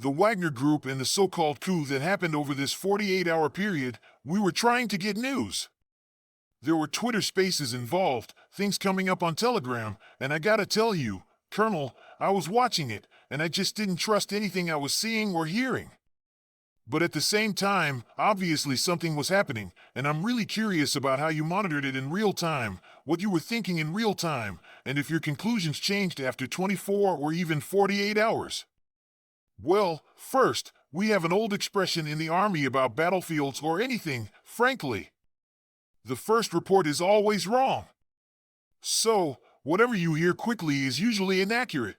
the Wagner Group and the so-called coup that happened over this 48-hour period, we were trying to get news. There were Twitter spaces involved, things coming up on Telegram, and I gotta tell you, Colonel, I was watching it, and I just didn't trust anything I was seeing or hearing. But at the same time, obviously something was happening, and I'm really curious about how you monitored it in real time, what you were thinking in real time, and if your conclusions changed after 24 or even 48 hours. Well, first, we have an old expression in the Army about battlefields or anything, frankly. The first report is always wrong. So, whatever you hear quickly is usually inaccurate.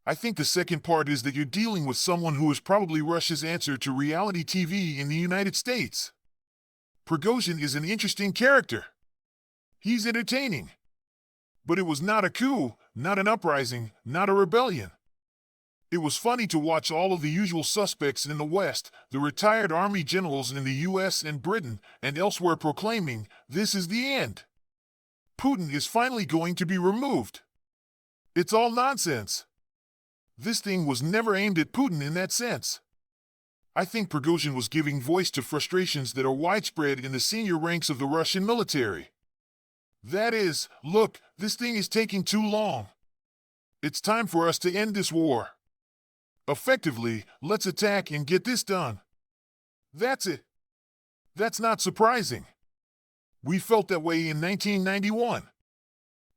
I think the second part is that you're dealing with someone who is probably Russia's answer to reality TV in the United States. Progosian is an interesting character. He's entertaining. But it was not a coup, not an uprising, not a rebellion. It was funny to watch all of the usual suspects in the West, the retired army generals in the US and Britain and elsewhere proclaiming, this is the end. Putin is finally going to be removed. It's all nonsense. This thing was never aimed at Putin in that sense. I think Prigozhin was giving voice to frustrations that are widespread in the senior ranks of the Russian military. That is, look, this thing is taking too long. It's time for us to end this war. Effectively, let's attack and get this done. That's it. That's not surprising. We felt that way in 1991.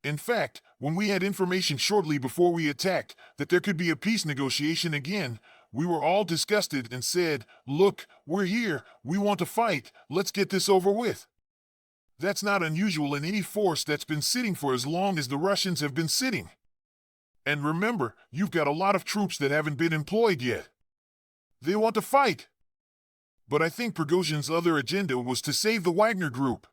In fact, when we had information shortly before we attacked that there could be a peace negotiation again, we were all disgusted and said, look, we're here, we want to fight, let's get this over with. That's not unusual in any force that's been sitting for as long as the Russians have been sitting. And remember, you've got a lot of troops that haven't been employed yet. They want to fight. But I think Prigozhin's other agenda was to save the Wagner Group.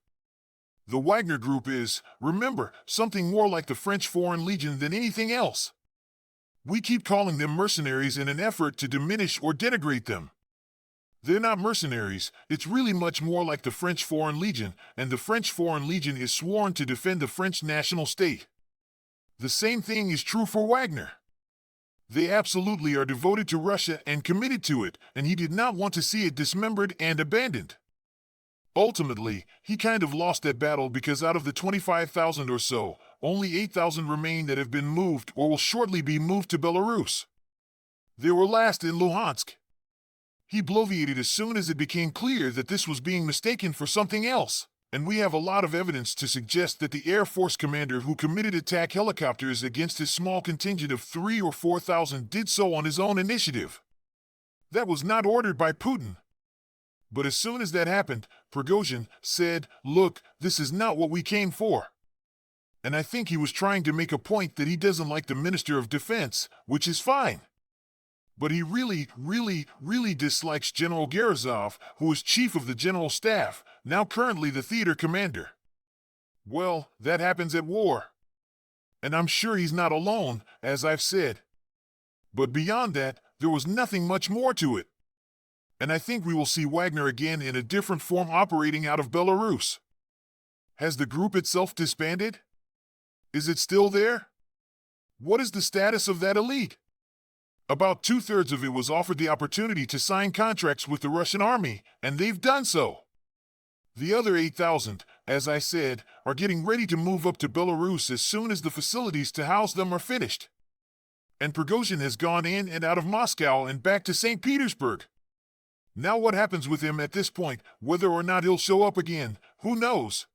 The Wagner Group is, remember, something more like the French Foreign Legion than anything else. We keep calling them mercenaries in an effort to diminish or denigrate them. They're not mercenaries, it's really much more like the French Foreign Legion, and the French Foreign Legion is sworn to defend the French national state. The same thing is true for Wagner. They absolutely are devoted to Russia and committed to it, and he did not want to see it dismembered and abandoned. Ultimately, he kind of lost that battle because out of the 25,000 or so, only 8,000 remain that have been moved or will shortly be moved to Belarus. They were last in Luhansk. He bloviated as soon as it became clear that this was being mistaken for something else. And we have a lot of evidence to suggest that the Air Force commander who committed attack helicopters against his small contingent of 3,000 or 4,000 did so on his own initiative. That was not ordered by Putin. But as soon as that happened, Prigozhin said, look, this is not what we came for. And I think he was trying to make a point that he doesn't like the Minister of Defense, which is fine. But he really dislikes General Gerazov, who is chief of the General Staff, now currently the theater commander. Well, that happens at war. And I'm sure he's not alone, as I've said. But beyond that, there was nothing much more to it. And I think we will see Wagner again in a different form operating out of Belarus. Has the group itself disbanded? Is it still there? What is the status of that elite? About 2/3 of it was offered the opportunity to sign contracts with the Russian army, and they've done so. The other 8,000, as I said, are getting ready to move up to Belarus as soon as the facilities to house them are finished. And Prigozhin has gone in and out of Moscow and back to St. Petersburg. Now what happens with him at this point, whether or not he'll show up again, who knows?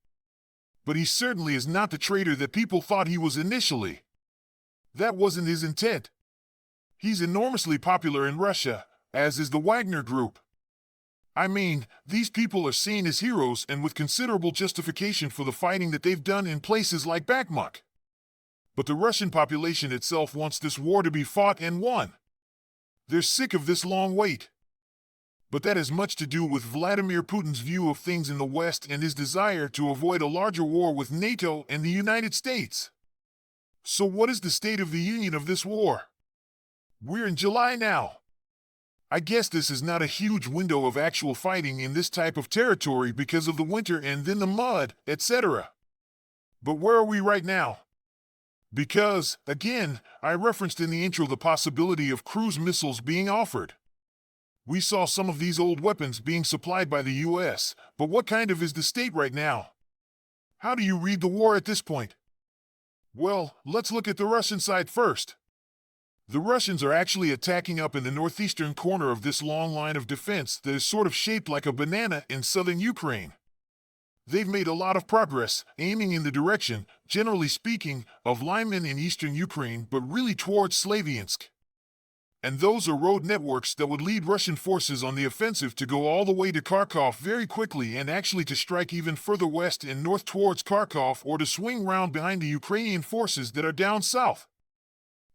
But he certainly is not the traitor that people thought he was initially. That wasn't his intent. He's enormously popular in Russia, as is the Wagner Group. I mean, these people are seen as heroes and with considerable justification for the fighting that they've done in places like Bakhmut. But the Russian population itself wants this war to be fought and won. They're sick of this long wait. But that has much to do with Vladimir Putin's view of things in the West and his desire to avoid a larger war with NATO and the United States. So what is the state of the union of this war? We're in July now. I guess this is not a huge window of actual fighting in this type of territory because of the winter and then the mud, etc. But where are we right now? Because, again, I referenced in the intro the possibility of cruise missiles being offered. We saw some of these old weapons being supplied by the US, but what kind of is the state right now? How do you read the war at this point? Well, let's look at the Russian side first. The Russians are actually attacking up in the northeastern corner of this long line of defense that is sort of shaped like a banana in southern Ukraine. They've made a lot of progress, aiming in the direction, generally speaking, of Lyman in eastern Ukraine, but really towards Slaviansk. And those are road networks that would lead Russian forces on the offensive to go all the way to Kharkov very quickly and actually to strike even further west and north towards Kharkov or to swing round behind the Ukrainian forces that are down south.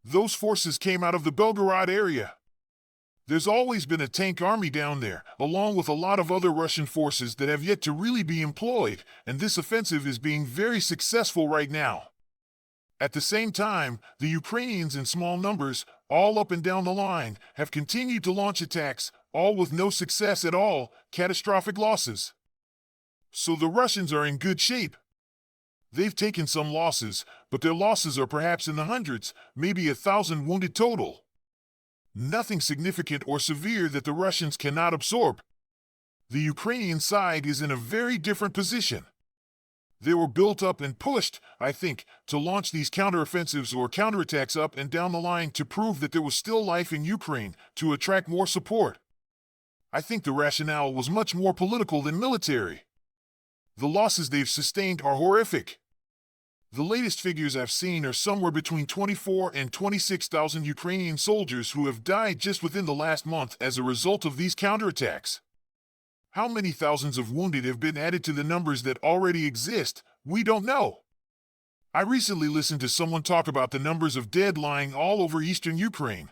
Those forces came out of the Belgorod area. There's always been a tank army down there, along with a lot of other Russian forces that have yet to really be employed, and this offensive is being very successful right now. At the same time, the Ukrainians in small numbers, all up and down the line, have continued to launch attacks, all with no success at all, catastrophic losses. So the Russians are in good shape. They've taken some losses, but their losses are perhaps in the hundreds, maybe 1,000 wounded total. Nothing significant or severe that the Russians cannot absorb. The Ukrainian side is in a very different position. They were built up and pushed, I think, to launch these counteroffensives or counterattacks up and down the line to prove that there was still life in Ukraine, to attract more support. I think the rationale was much more political than military. The losses they've sustained are horrific. The latest figures I've seen are somewhere between 24 and 26,000 Ukrainian soldiers who have died just within the last month as a result of these counterattacks. How many thousands of wounded have been added to the numbers that already exist, we don't know. I recently listened to someone talk about the numbers of dead lying all over eastern Ukraine.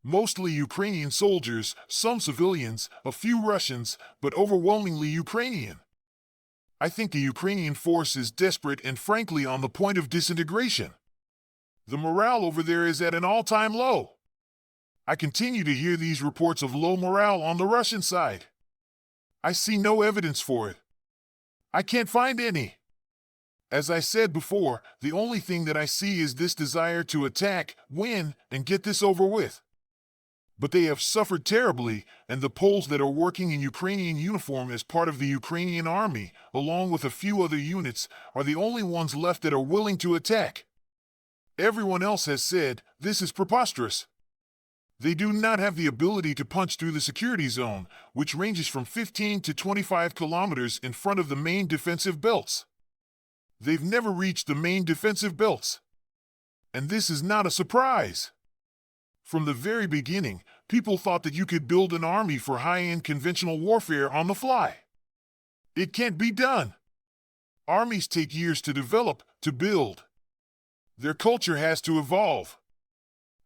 Mostly Ukrainian soldiers, some civilians, a few Russians, but overwhelmingly Ukrainian. I think the Ukrainian force is desperate and frankly on the point of disintegration. The morale over there is at an all-time low. I continue to hear these reports of low morale on the Russian side. I see no evidence for it. I can't find any. As I said before, the only thing that I see is this desire to attack, win, and get this over with. But they have suffered terribly, and the Poles that are working in Ukrainian uniform as part of the Ukrainian army, along with a few other units, are the only ones left that are willing to attack. Everyone else has said, this is preposterous. They do not have the ability to punch through the security zone, which ranges from 15 to 25 kilometers in front of the main defensive belts. They've never reached the main defensive belts. And this is not a surprise. From the very beginning, people thought that you could build an army for high-end conventional warfare on the fly. It can't be done. Armies take years to develop, to build. Their culture has to evolve.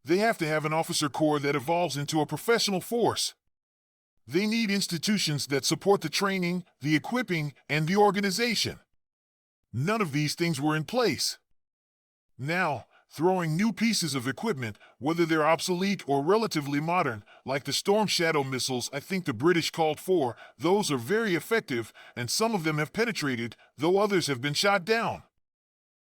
They have to have an officer corps that evolves into a professional force. They need institutions that support the training, the equipping, and the organization. None of these things were in place. Now, throwing new pieces of equipment, whether they're obsolete or relatively modern, like the Storm Shadow missiles I think the British called for, those are very effective, and some of them have penetrated, though others have been shot down.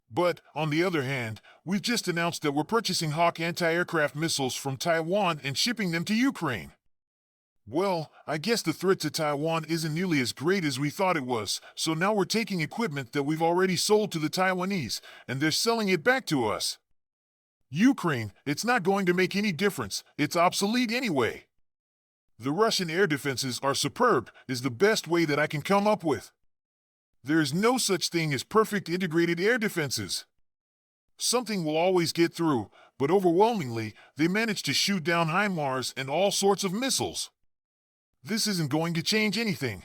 But, on the other hand, we've just announced that we're purchasing Hawk anti-aircraft missiles from Taiwan and shipping them to Ukraine. Well, I guess the threat to Taiwan isn't nearly as great as we thought it was, so now we're taking equipment that we've already sold to the Taiwanese, and they're selling it back to us. Ukraine, it's not going to make any difference, it's obsolete anyway. The Russian air defenses are superb, is the best way that I can come up with. There is no such thing as perfect integrated air defenses. Something will always get through, but overwhelmingly, they manage to shoot down HIMARS and all sorts of missiles. This isn't going to change anything.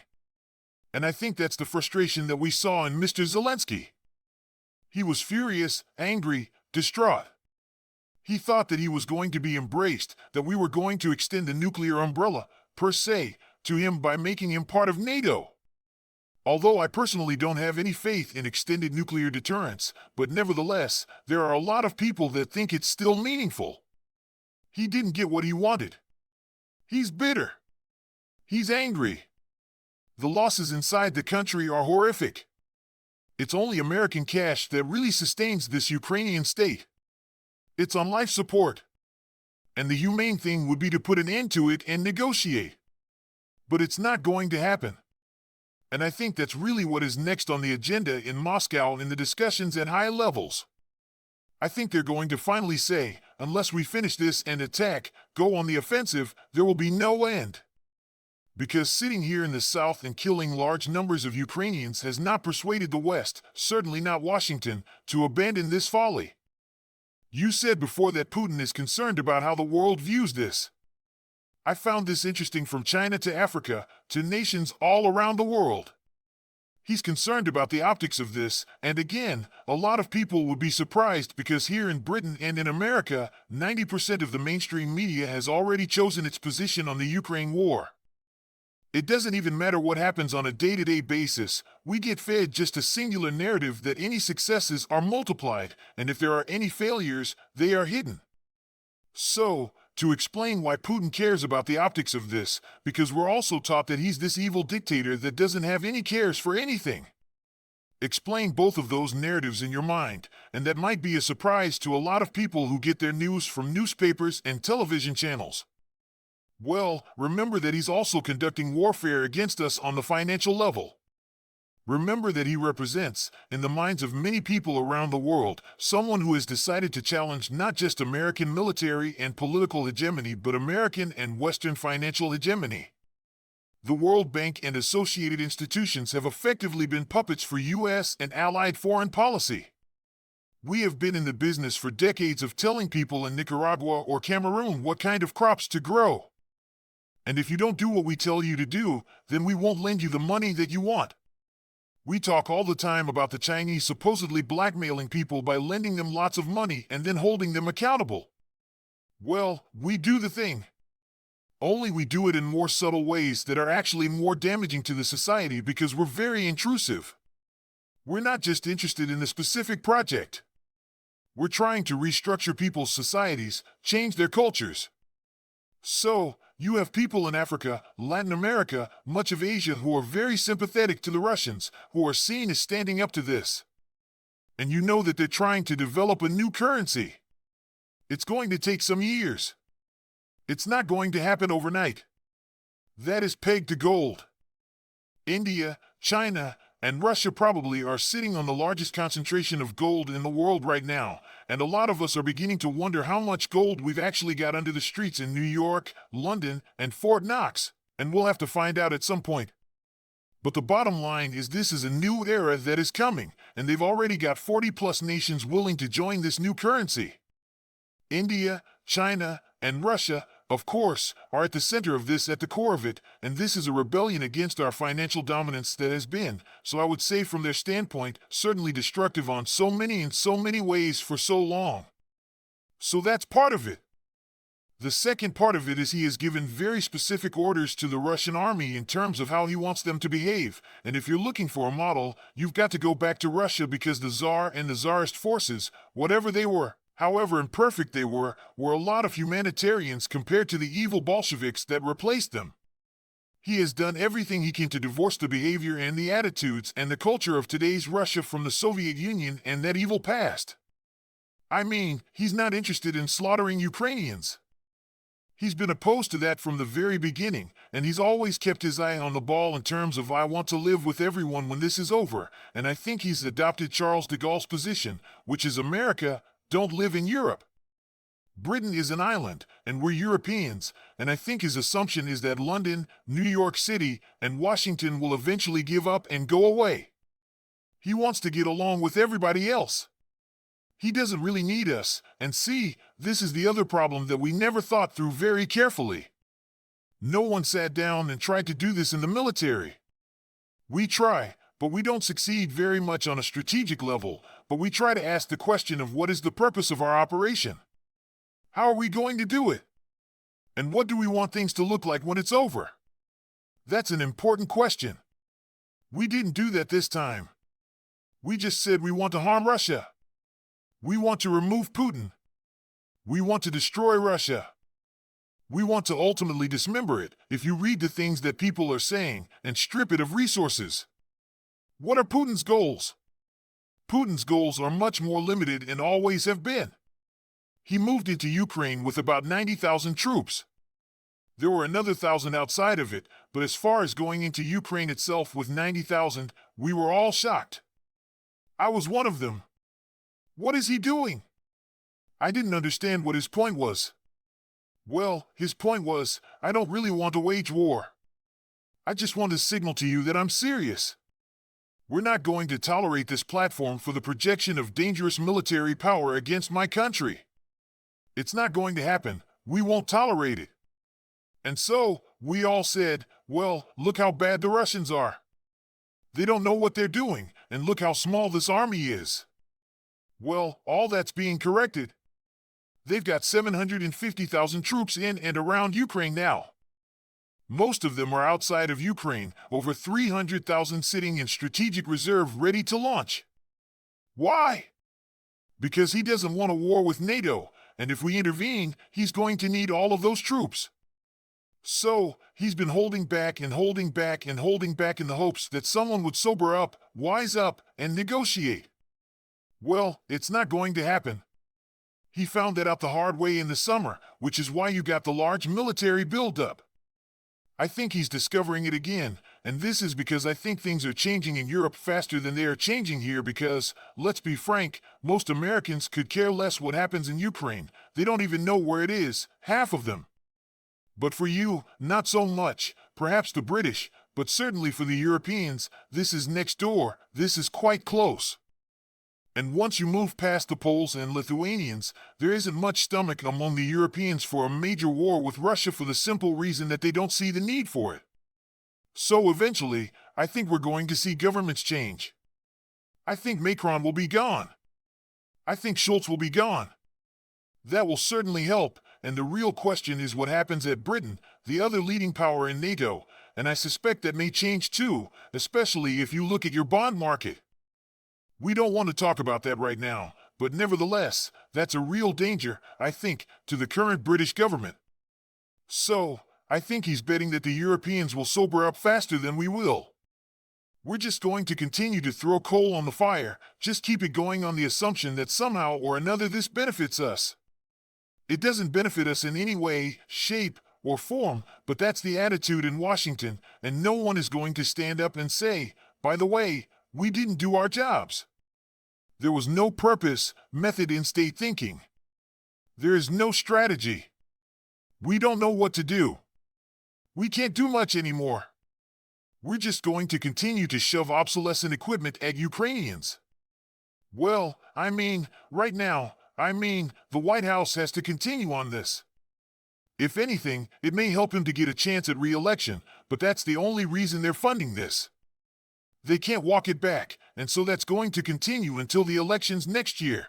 And I think that's the frustration that we saw in Mr. Zelensky. He was furious, angry, distraught. He thought that he was going to be embraced, that we were going to extend the nuclear umbrella, per se, to him by making him part of NATO. Although I personally don't have any faith in extended nuclear deterrence, but nevertheless, there are a lot of people that think it's still meaningful. He didn't get what he wanted. He's bitter. He's angry. The losses inside the country are horrific. It's only American cash that really sustains this Ukrainian state. It's on life support. And the humane thing would be to put an end to it and negotiate. But it's not going to happen. And I think that's really what is next on the agenda in Moscow in the discussions at high levels. I think they're going to finally say, unless we finish this and attack, go on the offensive, there will be no end. Because sitting here in the South and killing large numbers of Ukrainians has not persuaded the West, certainly not Washington, to abandon this folly. You said before that Putin is concerned about how the world views this. I found this interesting from China to Africa, to nations all around the world. He's concerned about the optics of this, and again, a lot of people would be surprised because here in Britain and in America, 90% of the mainstream media has already chosen its position on the Ukraine war. It doesn't even matter what happens on a day-to-day basis, we get fed just a singular narrative that any successes are multiplied, and if there are any failures, they are hidden. So, to explain why Putin cares about the optics of this, because we're also taught that he's this evil dictator that doesn't have any cares for anything. Explain both of those narratives in your mind, and that might be a surprise to a lot of people who get their news from newspapers and television channels. Well, remember that he's also conducting warfare against us on the financial level. Remember that he represents, in the minds of many people around the world, someone who has decided to challenge not just American military and political hegemony but American and Western financial hegemony. The World Bank and associated institutions have effectively been puppets for U.S. and allied foreign policy. We have been in the business for decades of telling people in Nicaragua or Cameroon what kind of crops to grow. And if you don't do what we tell you to do, then we won't lend you the money that you want. We talk all the time about the Chinese supposedly blackmailing people by lending them lots of money and then holding them accountable. Well, we do the thing. Only we do it in more subtle ways that are actually more damaging to the society because we're very intrusive. We're not just interested in the specific project. We're trying to restructure people's societies, change their cultures. So, you have people in Africa, Latin America, much of Asia who are very sympathetic to the Russians, who are seen as standing up to this. And you know that they're trying to develop a new currency. It's going to take some years. It's not going to happen overnight. That is pegged to gold. India, China, and Russia probably are sitting on the largest concentration of gold in the world right now, and a lot of us are beginning to wonder how much gold we've actually got under the streets in New York, London, and Fort Knox, and we'll have to find out at some point. But the bottom line is this is a new era that is coming, and they've already got 40-plus nations willing to join this new currency. India, China, and Russia, of course, are at the center of this, at the core of it, and this is a rebellion against our financial dominance that has been, so I would say from their standpoint, certainly destructive on so many ways for so long. So that's part of it. The second part of it is he has given very specific orders to the Russian army in terms of how he wants them to behave, and if you're looking for a model, you've got to go back to Russia because the Tsar and the Tsarist forces, whatever they were, however imperfect they were a lot of humanitarians compared to the evil Bolsheviks that replaced them. He has done everything he can to divorce the behavior and the attitudes and the culture of today's Russia from the Soviet Union and that evil past. I mean, he's not interested in slaughtering Ukrainians. He's been opposed to that from the very beginning, and he's always kept his eye on the ball in terms of I want to live with everyone when this is over, and I think he's adopted Charles de Gaulle's position, which is America, don't live in Europe. Britain is an island, and we're Europeans, and I think his assumption is that London, New York City, and Washington will eventually give up and go away. He wants to get along with everybody else. He doesn't really need us, and see, this is the other problem that we never thought through very carefully. No one sat down and tried to do this in the military. We try, but we don't succeed very much on a strategic level, but we try to ask the question of what is the purpose of our operation? How are we going to do it? And what do we want things to look like when it's over? That's an important question. We didn't do that this time. We just said we want to harm Russia. We want to remove Putin. We want to destroy Russia. We want to ultimately dismember it, if you read the things that people are saying, and strip it of resources. What are Putin's goals? Putin's goals are much more limited and always have been. He moved into Ukraine with about 90,000 troops. There were another 1,000 outside of it, but as far as going into Ukraine itself with 90,000, we were all shocked. I was one of them. What is he doing? I didn't understand what his point was. Well, his point was, I don't really want to wage war. I just want to signal to you that I'm serious. We're not going to tolerate this platform for the projection of dangerous military power against my country. It's not going to happen. We won't tolerate it. And so, we all said, well, look how bad the Russians are. They don't know what they're doing, and look how small this army is. Well, all that's being corrected. They've got 750,000 troops in and around Ukraine now. Most of them are outside of Ukraine, over 300,000 sitting in strategic reserve ready to launch. Why? Because he doesn't want a war with NATO, and if we intervene, he's going to need all of those troops. So, he's been holding back and holding back and holding back in the hopes that someone would sober up, wise up, and negotiate. Well, it's not going to happen. He found that out the hard way in the summer, which is why you got the large military buildup. I think he's discovering it again, and this is because I think things are changing in Europe faster than they are changing here because, let's be frank, most Americans could care less what happens in Ukraine. They don't even know where it is, half of them. But for you, not so much, perhaps the British, but certainly for the Europeans, this is next door, this is quite close. And once you move past the Poles and Lithuanians, there isn't much stomach among the Europeans for a major war with Russia for the simple reason that they don't see the need for it. So eventually, I think we're going to see governments change. I think Macron will be gone. I think Schultz will be gone. That will certainly help, and the real question is what happens at Britain, the other leading power in NATO, and I suspect that may change too, especially if you look at your bond market. We don't want to talk about that right now, but nevertheless, that's a real danger, I think, to the current British government. So, I think he's betting that the Europeans will sober up faster than we will. We're just going to continue to throw coal on the fire, just keep it going on the assumption that somehow or another this benefits us. It doesn't benefit us in any way, shape, or form, but that's the attitude in Washington, and no one is going to stand up and say, by the way, we didn't do our jobs. There was no purpose, method in state thinking. There is no strategy. We don't know what to do. We can't do much anymore. We're just going to continue to shove obsolescent equipment at Ukrainians. Well, right now, the White House has to continue on this. If anything, it may help him to get a chance at re-election, but that's the only reason they're funding this. They can't walk it back, and so that's going to continue until the elections next year.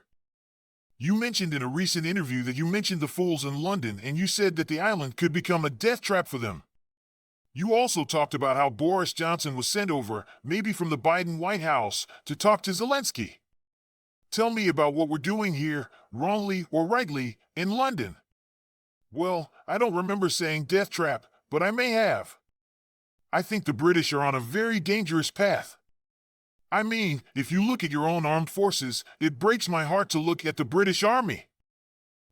You mentioned in a recent interview that you mentioned the fools in London and you said that the island could become a death trap for them. You also talked about how Boris Johnson was sent over, maybe from the Biden White House, to talk to Zelensky. Tell me about what we're doing here, wrongly or rightly, in London. Well, I don't remember saying death trap, but I may have. I think the British are on a very dangerous path. If you look at your own armed forces, it breaks my heart to look at the British Army.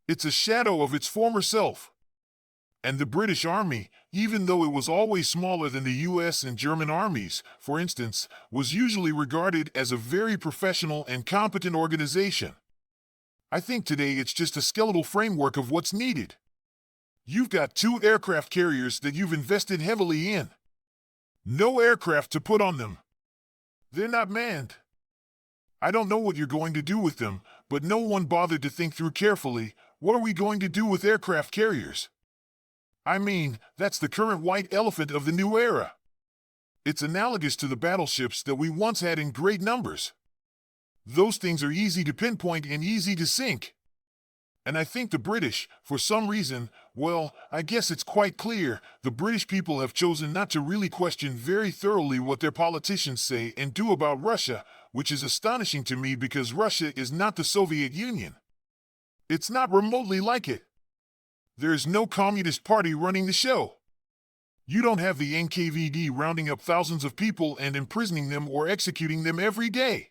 It's a shadow of its former self. And the British Army, even though it was always smaller than the US and German armies, for instance, was usually regarded as a very professional and competent organization. I think today it's just a skeletal framework of what's needed. You've got 2 aircraft carriers that you've invested heavily in. No aircraft to put on them. They're not manned. I don't know what you're going to do with them, but no one bothered to think through carefully, what are we going to do with aircraft carriers? That's the current white elephant of the new era. It's analogous to the battleships that we once had in great numbers. Those things are easy to pinpoint and easy to sink. And I think the British, for some reason, well, I guess it's quite clear, the British people have chosen not to really question very thoroughly what their politicians say and do about Russia, which is astonishing to me because Russia is not the Soviet Union. It's not remotely like it. There is no Communist Party running the show. You don't have the NKVD rounding up thousands of people and imprisoning them or executing them every day.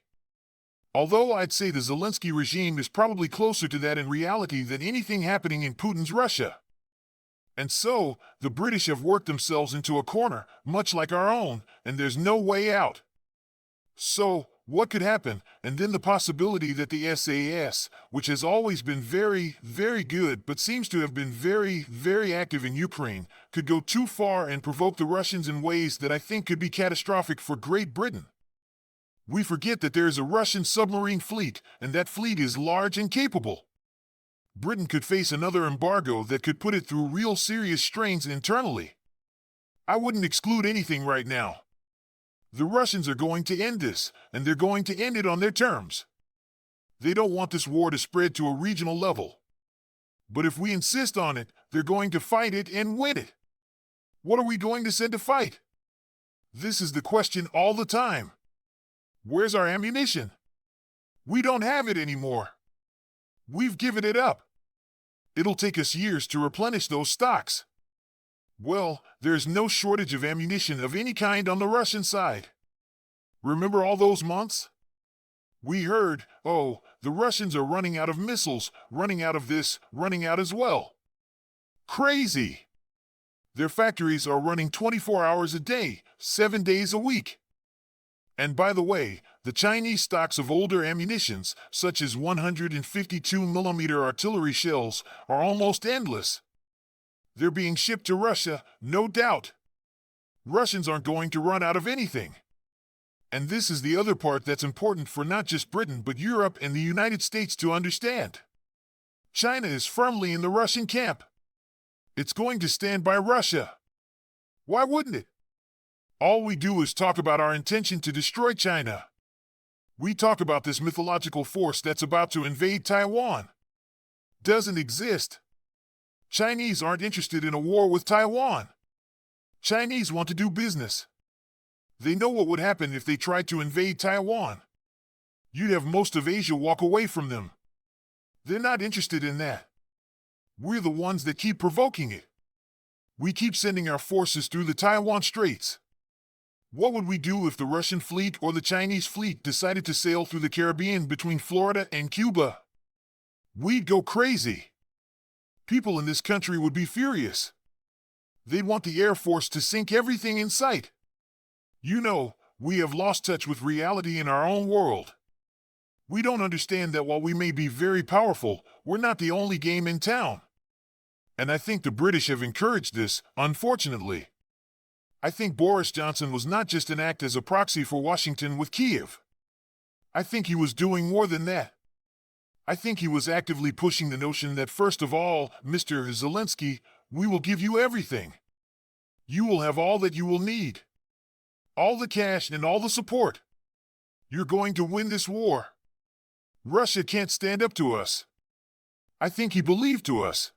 Although I'd say the Zelensky regime is probably closer to that in reality than anything happening in Putin's Russia. And so, the British have worked themselves into a corner, much like our own, and there's no way out. So, what could happen? And then the possibility that the SAS, which has always been very, very good, but seems to have been very, very active in Ukraine, could go too far and provoke the Russians in ways that I think could be catastrophic for Great Britain. We forget that there is a Russian submarine fleet, and that fleet is large and capable. Britain could face another embargo that could put it through real serious strains internally. I wouldn't exclude anything right now. The Russians are going to end this, and they're going to end it on their terms. They don't want this war to spread to a regional level. But if we insist on it, they're going to fight it and win it. What are we going to send to fight? This is the question all the time. Where's our ammunition? We don't have it anymore. We've given it up. It'll take us years to replenish those stocks. Well, there's no shortage of ammunition of any kind on the Russian side. Remember all those months? We heard, oh, the Russians are running out of missiles, running out of this, running out as well. Crazy! Their factories are running 24 hours a day, 7 days a week. And by the way, the Chinese stocks of older ammunitions, such as 152mm artillery shells, are almost endless. They're being shipped to Russia, no doubt. Russians aren't going to run out of anything. And this is the other part that's important for not just Britain but Europe and the United States to understand. China is firmly in the Russian camp. It's going to stand by Russia. Why wouldn't it? All we do is talk about our intention to destroy China. We talk about this mythological force that's about to invade Taiwan. Doesn't exist. Chinese aren't interested in a war with Taiwan. Chinese want to do business. They know what would happen if they tried to invade Taiwan. You'd have most of Asia walk away from them. They're not interested in that. We're the ones that keep provoking it. We keep sending our forces through the Taiwan Straits. What would we do if the Russian fleet or the Chinese fleet decided to sail through the Caribbean between Florida and Cuba? We'd go crazy. People in this country would be furious. They'd want the Air Force to sink everything in sight. You know, we have lost touch with reality in our own world. We don't understand that while we may be very powerful, we're not the only game in town. And I think the British have encouraged this, unfortunately. I think Boris Johnson was not just an act as a proxy for Washington with Kiev. I think he was doing more than that. I think he was actively pushing the notion that first of all, Mr. Zelensky, we will give you everything. You will have all that you will need. All the cash and all the support. You're going to win this war. Russia can't stand up to us. I think he believed to us.